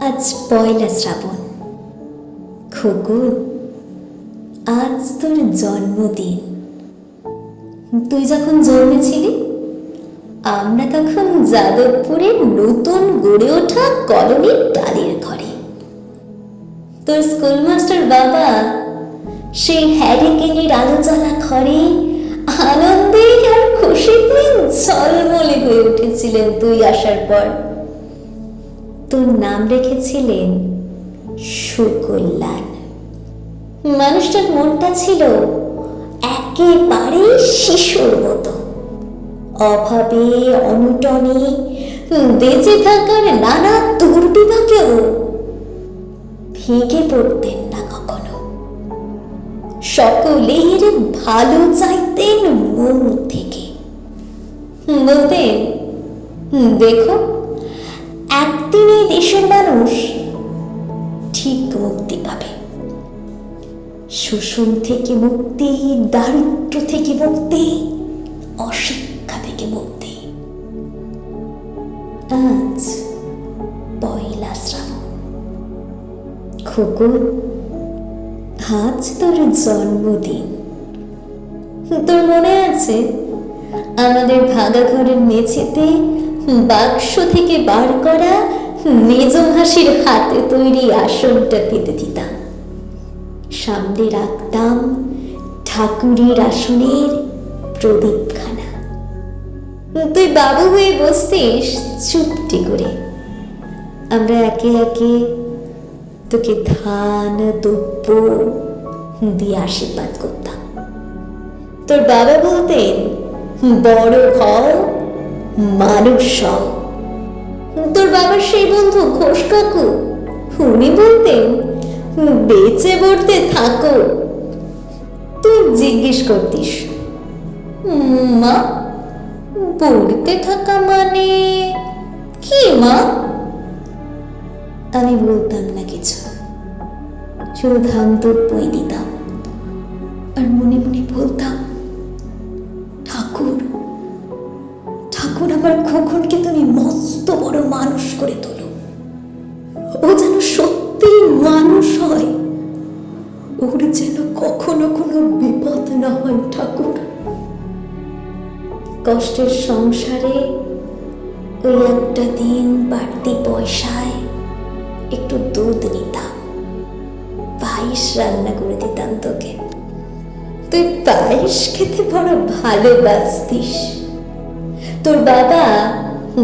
আজ পয়লা শ্রাবণ। খোকন, আজ তোর জন্মদিন। তুই যখন জন্মেছিলি আমরা তখন যাদবপুরের নতুন গড়ে ওঠা কলোনির টালির ঘরে। তোর স্কুল মাস্টার বাবা সেই হ্যারিকেনের আলো জ্বলা ঘরে আনন্দে আর খুশিতে ঝলমলে হয়ে উঠেছিলেন তুই আসার পর। তোর নাম রেখেছিলেন সুকল্যাণ। মানুষটার মনটা ছিল একেবারে শিশুর মতো। অভাবে অনটনে বেঁচে থাকার নানা দুর্বিপাকেও ভেঙে পড়তেন না কখনো। সকলের ভালো চাইতেন মন থেকে। বলতেন, দেখো একদিন এই দেশের মানুষ ঠিক মুক্তি পাবে। শোষণ থেকে মুক্তি, দারিদ্র থেকে মুক্তি, অশিক্ষা থেকে মুক্তি। আজ পয়লা শ্রাবণ। খোকন, আজ তোর জন্মদিন। তোর মনে আছে আমাদের ভাগা ঘরের মেঝেতে বাক্স থেকে বার করা মেজ হাসির হাতে তৈরি আসনটা পেতে দিতাম। সামনে রাখতাম ঠাকুরের আসনের প্রদীপখানা। তুই বাবু হয়ে বসতিস চুপটি করে। আমরা একে একে তোকে ধান দ্রব্য দিয়ে আশীর্বাদ করতাম। তোর বাবা বলতেন, বড় হও, মানুষ হও। তোর বাবার সেই বন্ধু ঘোষ কাকু, উনি বলতেন, বেঁচে পড়তে থাকো। তুই জিজ্ঞেস করতিস, মা পড়তে থাকা মানে কি মা? আমি বলতাম না কিছু, শুধু ধান দ্রব্যই দিতাম আর মনে মনে বলতাম, ঠাকুর ঠাকুর আমার খোকনকে তুমি মস্ত বড় মানুষ করে তোলো। ও যেন সত্যি মানুষ হয়, ওর যেন কখনো কোনো বিপদ না হয় ঠাকুর। কষ্টের সংসারে ওই একটা দিন বাড়তি পয়সায় একটু দুধ নিতাম, পায়েস রান্না করে দিতাম তোকে। তুই পায়েস খেতে বড় ভালোবাসতিস। তোর বাবা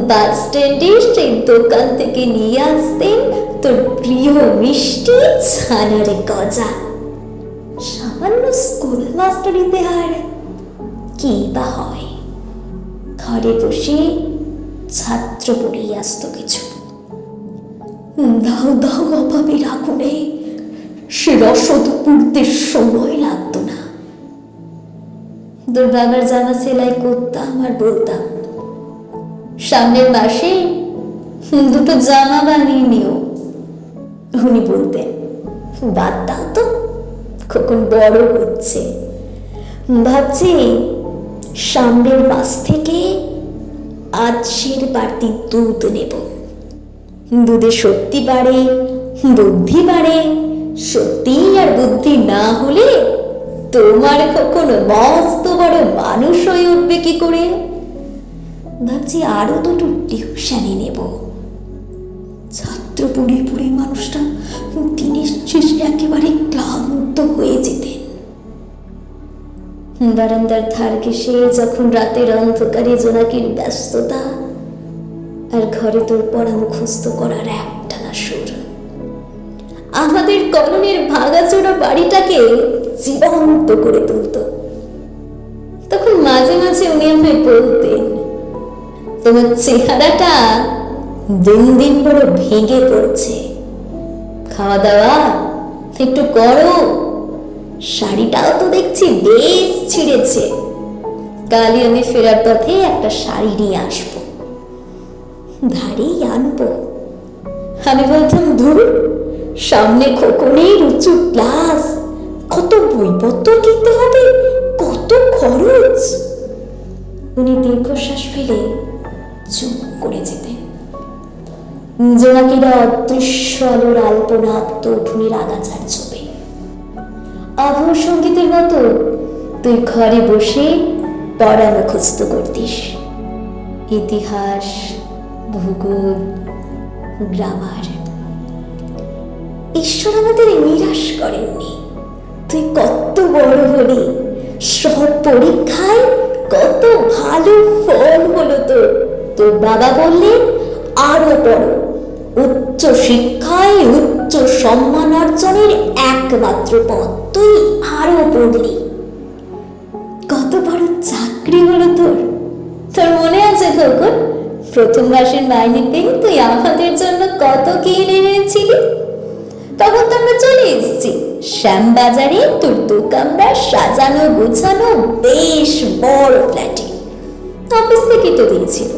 বাস স্ট্যান্ডের সেই দোকান থেকে নিয়ে আসতেন তোর প্রিয় মিষ্টি ছানার গজা। সামান্য স্কুল মাস্টারিতে আর কি বা হয়, ঘরে বসে ছাত্র পড়িয়ে আসতো কিছু। দাও দাও অভাবে আগুনে সে রসদ পুড়তে সময় লাগতো না। তোর বাবার জামা সেলাই করতাম আর বলতাম, সামনের মাসে দুটো জামা বানিয়ে নিও। উনি বলতেন, বাদ দাও তো, খোকন বড় হচ্ছে। ভাবছি সামনের মাস থেকে আজকের বাড়তি দুধ নেব। দুধে শক্তি বাড়ে, বুদ্ধি বাড়ে। সত্যি আর বুদ্ধি না হলে তোমার কখনো মস্ত বড় মানুষ হয়ে উঠবে কি করে? ভাবছি আরো দুটো টিউশনি নেব। ছাত্র পড়ে পড়ে মানুষটা দিনের শেষে একেবারে ক্লান্ত হয়ে যেতেন। বারান্দার ধার ঘেঁষে যখন রাতের অন্ধকারে জোনাকির ব্যস্ততা আর ঘরে তোর পড়া মুখস্থ করার একটানা সুর আমাদের কলোনির ভাঙাচোরা বাড়িটাকে জীবন্ত করে তুলত। তখন মাঝে মাঝে উনি আমায় বলতেন, তোমার চেহারাটা দিন দিন বড় ভেঙে পড়ছে, খাওয়া দাওয়া একটু করো। শাড়িটাও তো দেখছি বেশ ছিঁড়েছে, কালই আমি ফেরার পথে একটা শাড়ি নিয়ে আসবো, ধারেই আনবো। আমি বলতাম, ধুর, সামনে খোকনের উঁচু ক্লাস, কত বইপত্র কিনতে হবে, কত খরচ। উনি দীর্ঘশ্বাস ফেলে চুপ করে যেতেন। জোনাকিরা অদৃশ্য আলোর আলপনা আঁকত উঠোনের আগাছার ছবি। আবহ সঙ্গীতের মতো তুই ঘরে বসে পড়া মুখস্থ করতিস, ইতিহাস, ভূগোল, গ্রামার। ঈশ্বর আমাদের নিরাশ করেননি। তুই কত বড় হলি, সব পরীক্ষায় কত ভালো ফল হলো তোর। তোর বাবা বললেন আরো পড়ো, উচ্চ শিক্ষায় উচ্চ সম্মান অর্জনের একমাত্র পথ। তুই আরো পড়লি, কত বড় চাকরি হলো তোর। তোর মনে আছে খোকন, প্রথম মাসের মাইনেতে তুই আমাদের জন্য কত কি এনে এনেছিলি? তখন তো আমরা চলে এসেছি শ্যামবাজারে তোর দোকানটা সাজানো গুছানো বেশ বড় ফ্ল্যাটে। অফিস থেকে তো দিয়েছিল।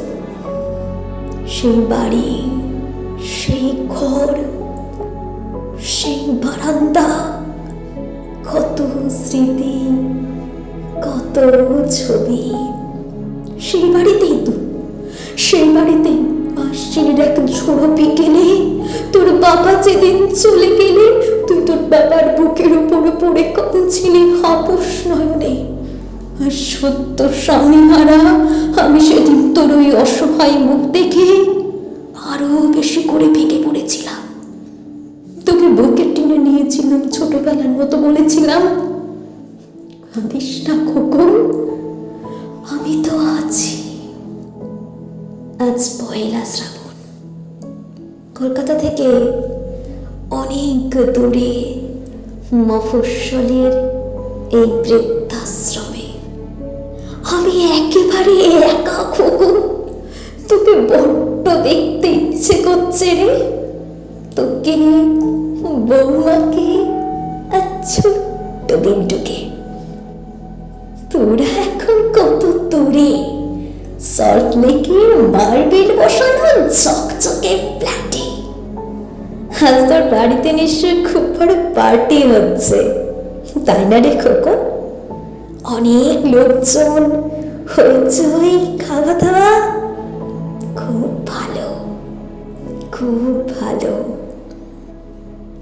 সেই বাড়ি, সেই ঘর, সেই বারান্দা, কত স্মৃতি, কত ছবি। সেই বাড়িতেই তো, সেই বাড়িতে আশ্বিনের এক ঝোড়ো বিকেলে তোর বাবা যেদিন চলে গেলে তুই তোর বাবার বুকের উপরে পড়ে কাঁদছিলি হাপুস নয়নে। আর সত্য স্বামী হারা আমি সেদিন তোর ওই অসহায় মুখ দেখে আরো বেশি করে ভেঙে পড়েছিলাম। তোকে বুকে টেনে নিয়েছিলাম, ছোটবেলার মতো বলেছিলাম, কাঁদিস না খোকন, আমি তো আছি। আজ পয়লা শ্রাবণ। কলকাতা থেকে অনেক দূরে মফস্বলের এই বৃদ্ধাশ্রমে আমি একেবারে একা খোকন। তোকে বড্ড দেখতে ইচ্ছে করছে রে, তোকে, বৌমাকে আর ছোট্ট বিন্টুকে। তোরা এখন কত দূরে, সল্ট লেকের মার্বেল বসানো চকচকে ফ্ল্যাটে। আজ তোর বাড়িতে নিশ্চয়ই খুব বড় পার্টি হচ্ছে, তাই না রে খোকন? অনেক লোকজন, হইচই, খাওয়া দাওয়া। খুব ভালো, খুব ভালো।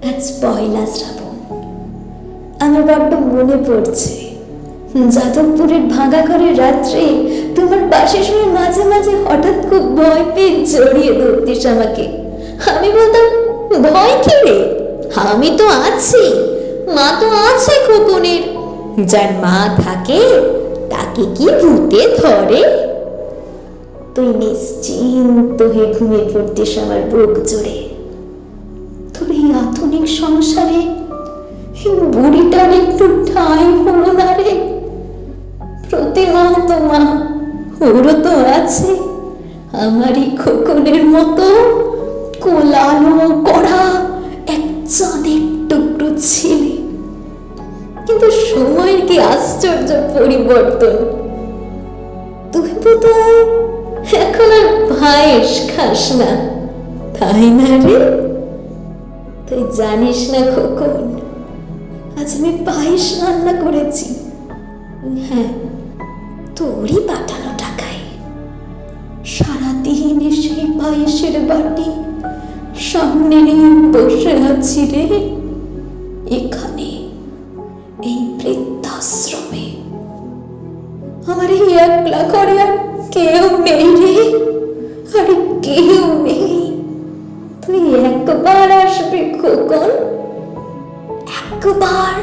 আজ পয়লা শ্রাবণ। আমার বড্ড মনে পড়ছে যাদবপুরের ভাঙা ঘরের রাত্রে তোমার পাশে শুনে মাঝে মাঝে হঠাৎ খুব ভয় পেয়ে জড়িয়ে ধরতিস আমাকে। আমি বলতাম, ভয় কি রে, আমি তো আছি, মা তো আছে খোকনের। যার মা থাকে তাকে কি ভূতে ধরে? তুই নিশ্চিন্ত হয়ে ঘুমিয়ে পড়তিস আমার বুক জুড়ে। তোর এই আধুনিক সংসারে বুড়িটার একটু ঠাঁই হলো না রে। প্রতিমা তো মা, ওরও তো আছে আমারই খোকনের মতো কোলানো করা এক চাঁদের টুকরো ছেলে। কিন্তু সময়ের কি আশ্চর্য পরিবর্তন। তুই বোধহয় এখন আর পায়েস খাস না, তাই না রে? তুই জানিস না খোকন, আজ আমি পায়েস রান্না করেছি। হ্যাঁ, তোরই পাঠানো টাকায়। সারাদিন সেই পায়েসের বাটি সামনে নিয়ে বসে আছি রে, এখানে এই বৃদ্ধাশ্রমে। আমার এই একলা ঘরে আর কেউ নেই রে, আরে কেউ নেই। তুই একবার আসবে খোকন, একবার।